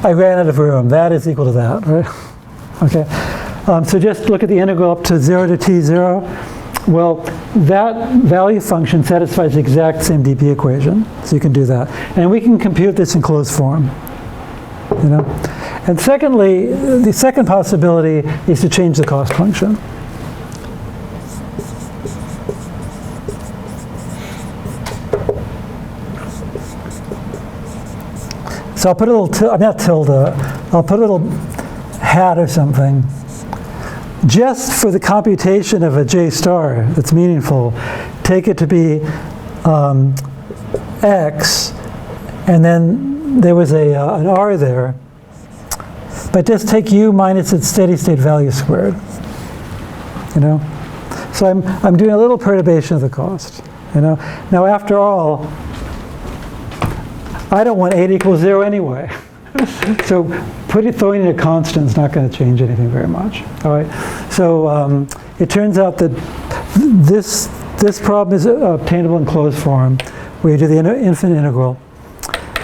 I ran out of room. That is equal to that, right? Okay. So just look at the integral up to 0 to t0. Well, that value function satisfies the exact same dp equation, so you can do that. And we can compute this in closed form. You know? And secondly, the second possibility is to change the cost function. So I'll put a little, not tilde, I'll put a little hat or something. Just for the computation of a J star that's meaningful, take it to be X, and then there was an R there, but just take U minus its steady state value squared, you know? So I'm doing a little perturbation of the cost, you know? Now after all, I don't want 8 equals 0 anyway. So throwing in a constant is not going to change anything very much. All right. So it turns out that this problem is obtainable in closed form, where you do the infinite integral,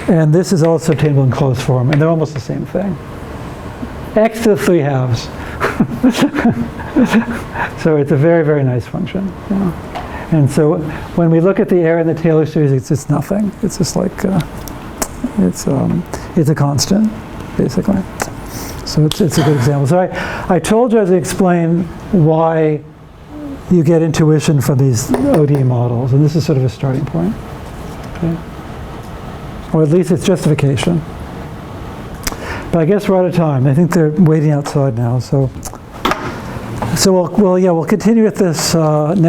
and this is also obtainable in closed form, and they're almost the same thing. X to the 3/2. So it's a very, very nice function. You know? And so when we look at the area in the Taylor series, it's just nothing. It's just like it's a constant, basically. So it's a good example. So I told you as I explained why you get intuition from these ODE models, and this is sort of a starting point. Okay? Or at least it's justification. But I guess we're out of time. I think they're waiting outside now. So we'll continue with this next